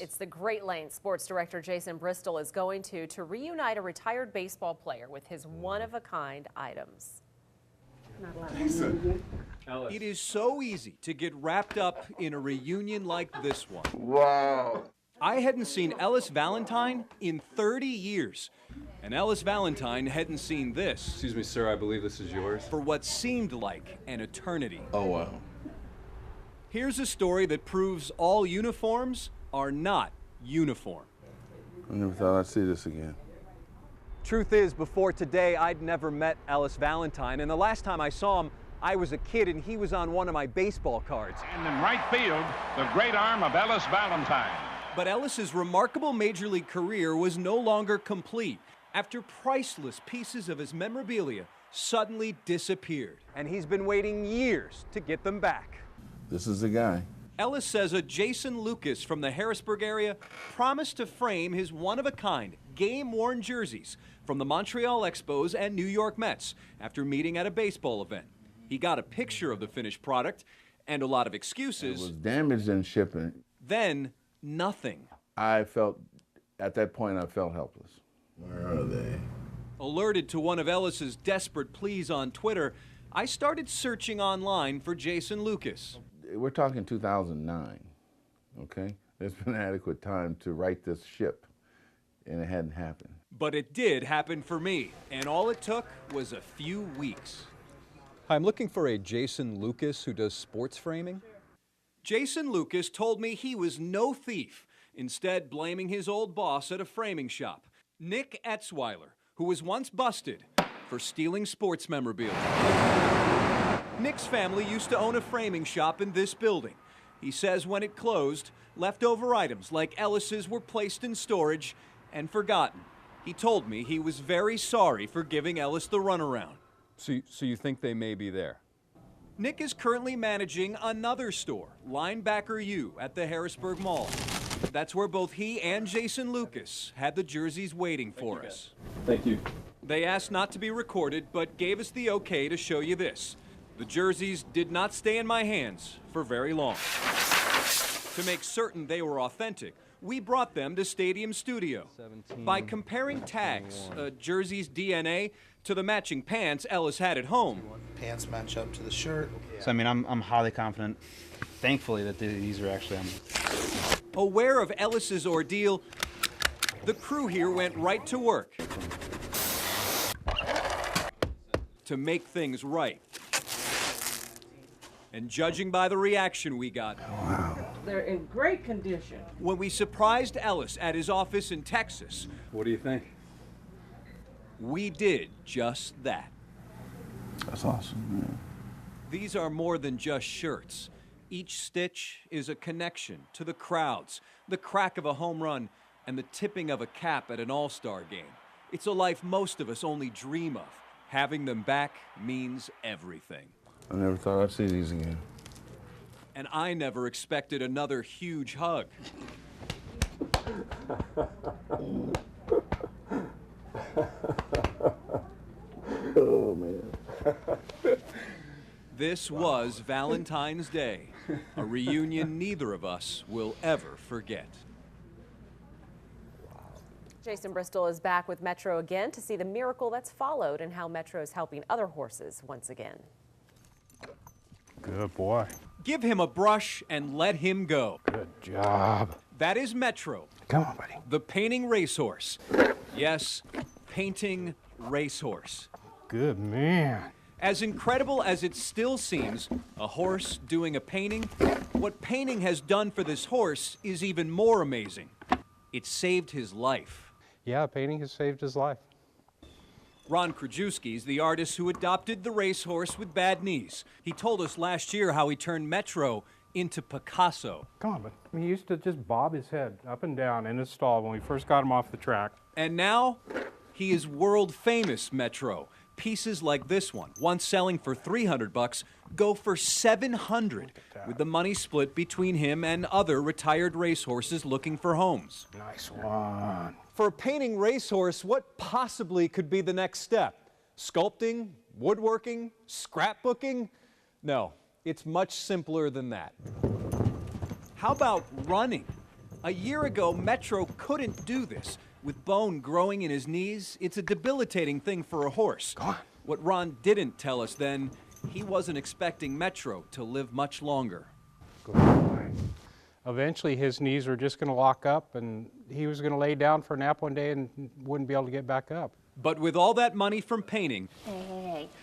It's the Great Lanes sports director Jason Bristol is going to reunite a retired baseball player with his one-of-a-kind items. It is so easy to get wrapped up in a reunion like this one. Wow. I hadn't seen Ellis Valentine in 30 years. And Ellis Valentine hadn't seen this. Excuse me, sir, I believe this is yours. For what seemed like an eternity. Oh, wow. Here's a story that proves all uniforms are not uniform. I never thought I'd see this again. Truth is, before today, I'd never met Ellis Valentine, and the last time I saw him, I was a kid and he was on one of my baseball cards. And in right field, the great arm of Ellis Valentine. But Ellis's remarkable major league career was no longer complete after priceless pieces of his memorabilia suddenly disappeared. And he's been waiting years to get them back. This is the guy. Ellis says a Jason Lucas from the Harrisburg area promised to frame his one-of-a-kind, game-worn jerseys from the Montreal Expos and New York Mets after meeting at a baseball event. He got a picture of the finished product and a lot of excuses. It was damaged in shipping. Then, nothing. At that point, I felt helpless. Where are they? Alerted to one of Ellis's desperate pleas on Twitter, I started searching online for Jason Lucas. We're talking 2009, okay? There's been adequate time to right this ship, and it hadn't happened. But it did happen for me, and all it took was a few weeks. I'm looking for a Jason Lucas who does sports framing. Jason Lucas told me he was no thief, instead blaming his old boss at a framing shop, Nick Etzweiler, who was once busted for stealing sports memorabilia. Nick's family used to own a framing shop in this building. He says when it closed, leftover items like Ellis's were placed in storage and forgotten. He told me he was very sorry for giving Ellis the runaround. So you think they may be there? Nick is currently managing another store, Linebacker U, at the Harrisburg Mall. That's where both he and Jason Lucas had the jerseys waiting for us. Thank you. They asked not to be recorded, but gave us the okay to show you this. The jerseys did not stay in my hands for very long. To make certain they were authentic, we brought them to Stadium Studio. By comparing tags, a jersey's DNA, to the matching pants Ellis had at home. Pants match up to the shirt. So, I mean, I'm highly confident, thankfully, that these are actually on. Aware of Ellis's ordeal, the crew here went right to work to make things right. And judging by the reaction we got, they're in great condition. When we surprised Ellis at his office in Texas, What do you think? we did just that. That's awesome, man. These are more than just shirts. Each stitch is a connection to the crowds, the crack of a home run, and the tipping of a cap at an all-star game. It's a life most of us only dream of. Having them back means everything. I never thought I'd see these again. And I never expected another huge hug. Oh, man. This was Valentine's Day, a reunion neither of us will ever forget. Jason Bristol is back with Metro again to see the miracle that's followed and how Metro is helping other horses once again. Good boy. Give him a brush and let him go. Good job. That is Metro, Come on, buddy. the painting racehorse. Yes, painting racehorse. Good man. As incredible as it still seems, a horse doing a painting, what painting has done for this horse is even more amazing. It saved his life. Yeah, painting has saved his life. Ron Krajewski is the artist who adopted the racehorse with bad knees. He told us last year how he turned Metro into Picasso. Come on, but he used to just bob his head up and down in his stall when we first got him off the track. And now, he is world famous Metro. Pieces like this one, once selling for $300, go for $700, with the money split between him and other retired racehorses looking for homes. Nice one. For a painting racehorse, what possibly could be the next step? Sculpting? Woodworking? Scrapbooking? No, it's much simpler than that. How about running? A year ago, Metro couldn't do this. With bone growing in his knees, it's a debilitating thing for a horse. What Ron didn't tell us then, he wasn't expecting Metro to live much longer. Eventually, his knees were just going to lock up, and he was going to lay down for a nap one day and wouldn't be able to get back up. But with all that money from painting,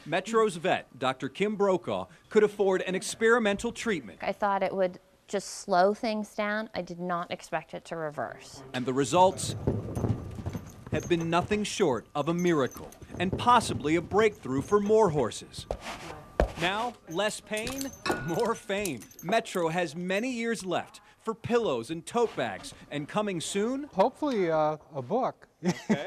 Metro's vet, Dr. Kim Brokaw, could afford an experimental treatment. I thought it would just slow things down. I did not expect it to reverse. And the results have been nothing short of a miracle, and possibly a breakthrough for more horses. Now, less pain, more fame. Metro has many years left for pillows and tote bags, and coming soon, Hopefully a book.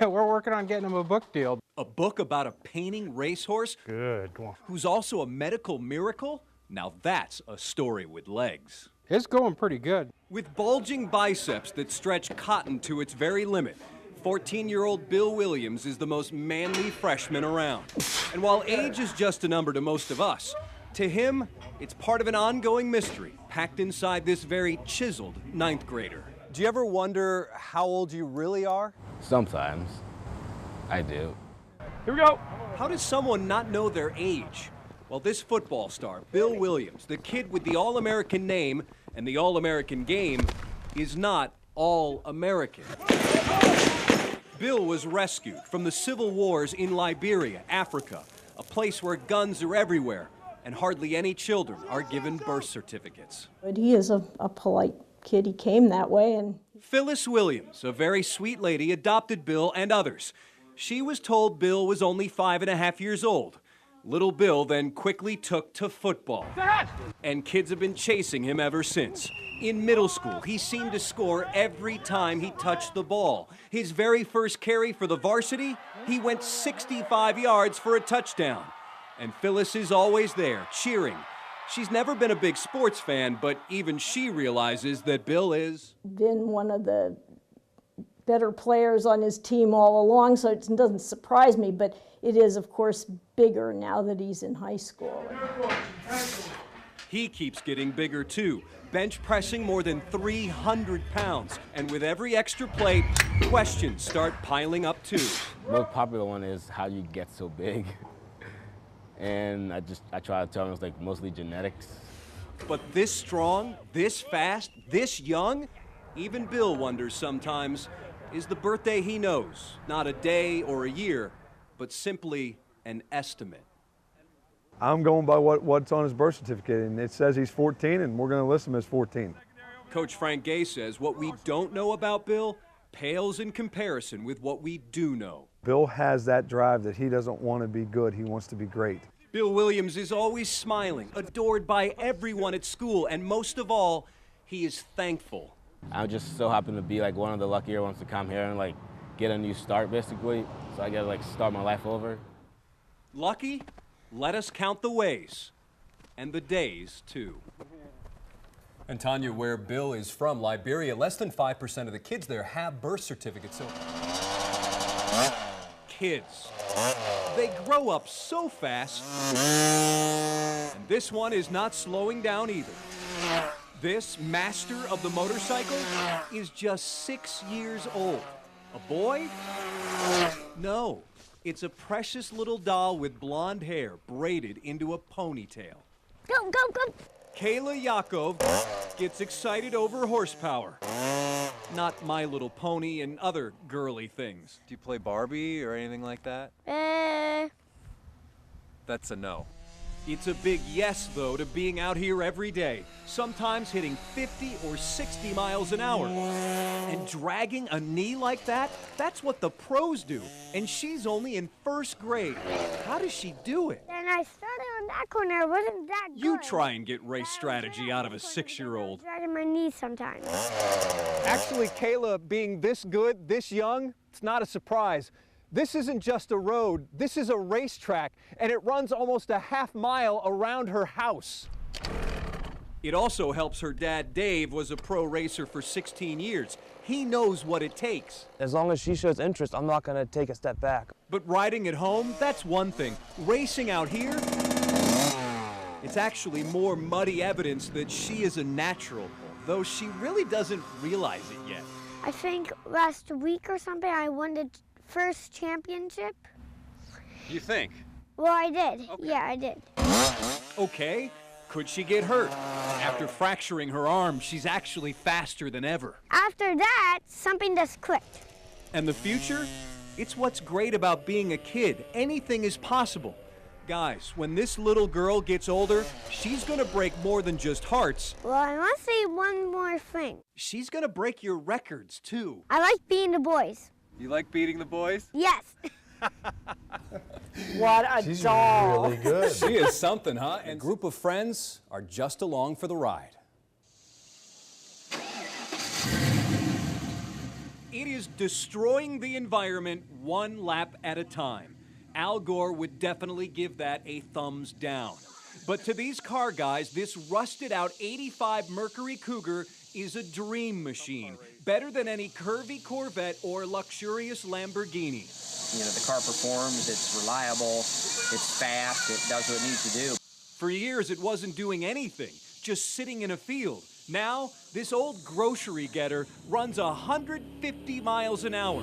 We're working on getting him a book deal. a book about a painting racehorse Good. who's also a medical miracle. Now that's a story with legs. It's going pretty good. With bulging biceps that stretch cotton to its very limit, 14-year-old Bill Williams is the most manly freshman around. And while age is just a number to most of us, to him, it's part of an ongoing mystery packed inside this very chiseled ninth grader. Do you ever wonder how old you really are? Sometimes. I do. Here we go. How does someone not know their age? Well, this football star, Bill Williams, the kid with the All-American name and the All-American game, is not All-American. Bill was rescued from the civil wars in Liberia, Africa, a place where guns are everywhere and hardly any children are given birth certificates. But he is a polite kid. He came that way. And Phyllis Williams, a very sweet lady, adopted Bill and others. She was told Bill was only 5.5 years old. Little Bill then quickly took to football. And kids have been chasing him ever since. In middle school, he seemed to score every time he touched the ball. His very first carry for the varsity, he went 65 yards for a touchdown. And Phyllis is always there, cheering. She's never been a big sports fan, but even she realizes that Bill is been one of the better players on his team all along, so it doesn't surprise me, but it is, of course, bigger now that he's in high school. He keeps getting bigger, too, bench pressing more than 300 pounds. And with every extra plate, questions start piling up, too. The most popular one is how you get so big. And I try to tell them it's like mostly genetics. But this strong, this fast, this young, even Bill wonders sometimes, is the birthday he knows not a day or a year, but simply an estimate? I'm going by what's on his birth certificate, and it says he's 14, and we're going to list him as 14. Coach Frank Gay says what we don't know about Bill pales in comparison with what we do know. Bill has that drive that he doesn't want to be good, he wants to be great. Bill Williams is always smiling, adored by everyone at school, and most of all, he is thankful. I just so happen to be like one of the luckier ones to come here and like get a new start basically. So I gotta like start my life over. Lucky? Let us count the ways. And the days, too. And Tanya, where Bill is from, Liberia, less than 5% of the kids there have birth certificates. So kids, they grow up so fast. And this one is not slowing down either. This master of the motorcycle is just 6 years old. A boy? No, it's a precious little doll with blonde hair braided into a ponytail. Go, go, go! Kayla Yakov gets excited over horsepower. Not My Little Pony and other girly things. Do you play Barbie or anything like that? That's a no. It's a big yes, though, to being out here every day, sometimes hitting 50 or 60 miles an hour. And dragging a knee like that, that's what the pros do. And she's only in first grade. How does she do it? And I started on that corner. It wasn't that good. You try and get race strategy out of a 6-year-old. Dragging my knees sometimes. Actually, Kayla, being this good, this young, it's not a surprise. This isn't just a road, this is a racetrack, and it runs almost a half mile around her house. It also helps her dad, Dave, was a pro racer for 16 years. He knows what it takes. As long as she shows interest, I'm not gonna take a step back. But riding at home, that's one thing. Racing out here, it's actually more muddy evidence that she is a natural. though she really doesn't realize it yet. I think last week or something I won the first championship. You think? Well, I did. Okay. Yeah, I did. Okay, could she get hurt? After fracturing her arm, she's actually faster than ever. After that, something just clicked. And the future? It's what's great about being a kid. Anything is possible. Guys, when this little girl gets older, she's gonna break more than just hearts. Well, I want to say one more thing. She's gonna break your records, too. I like beating the boys. You like beating the boys? Yes. What a She's doll. really good. She is something, huh? And a group of friends are just along for the ride. It is destroying the environment one lap at a time. Al Gore would definitely give that a thumbs down. But to these car guys, this rusted out 85 Mercury Cougar is a dream machine. Better than any curvy Corvette or luxurious Lamborghini. You know, the car performs, it's reliable, it's fast, it does what it needs to do. For years, it wasn't doing anything, just sitting in a field. Now, this old grocery getter runs 150 miles an hour,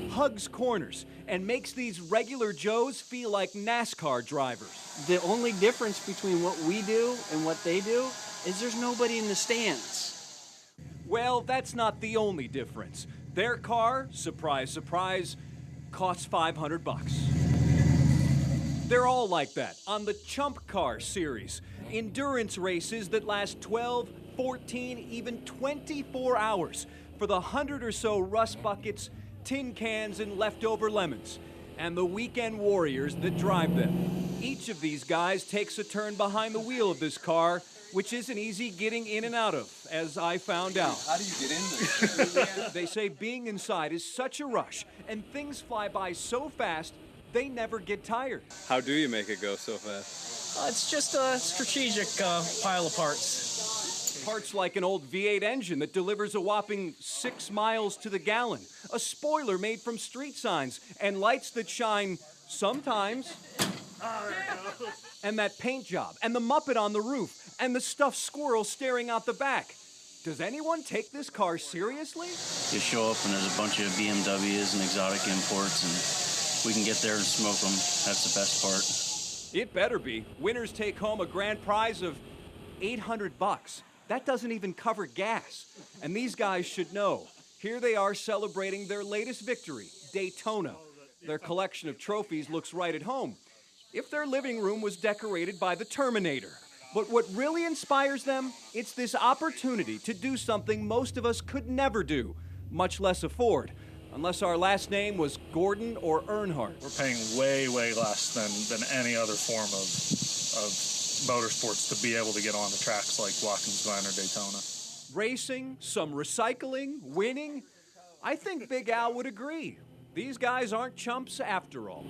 hugs corners, and makes these regular Joes feel like NASCAR drivers. The only difference between what we do and what they do is there's nobody in the stands. Well, that's not the only difference. Their car, surprise, surprise, costs $500. They're all like that on the Chump Car series. Endurance races that last 12, 14, even 24 hours for the 100 or so rust buckets, tin cans, and leftover lemons, and the weekend warriors that drive them. Each of these guys takes a turn behind the wheel of this car, which isn't easy getting in and out of, as I found out. How do you get in there? They say being inside is such a rush, and things fly by so fast, they never get tired. How do you make it go so fast? It's just a strategic pile of parts. Parts like an old V8 engine that delivers a whopping 6 miles to the gallon, a spoiler made from street signs, and lights that shine sometimes. And that paint job, and the Muppet on the roof, and the stuffed squirrel staring out the back. Does anyone take this car seriously? You show up and there's a bunch of BMWs and exotic imports, and we can get there and smoke them. That's the best part. It better be. Winners take home a grand prize of $800. That doesn't even cover gas. And these guys should know. Here they are celebrating their latest victory, Daytona. Their collection of trophies looks right at home. If their living room was decorated by the Terminator. But what really inspires them, it's this opportunity to do something most of us could never do, much less afford, unless our last name was Gordon or Earnhardt. We're paying way, way less than any other form of motorsports to be able to get on the tracks like Watkins Glen or Daytona. Racing, some recycling, winning. I think Big Al would agree. These guys aren't chumps after all.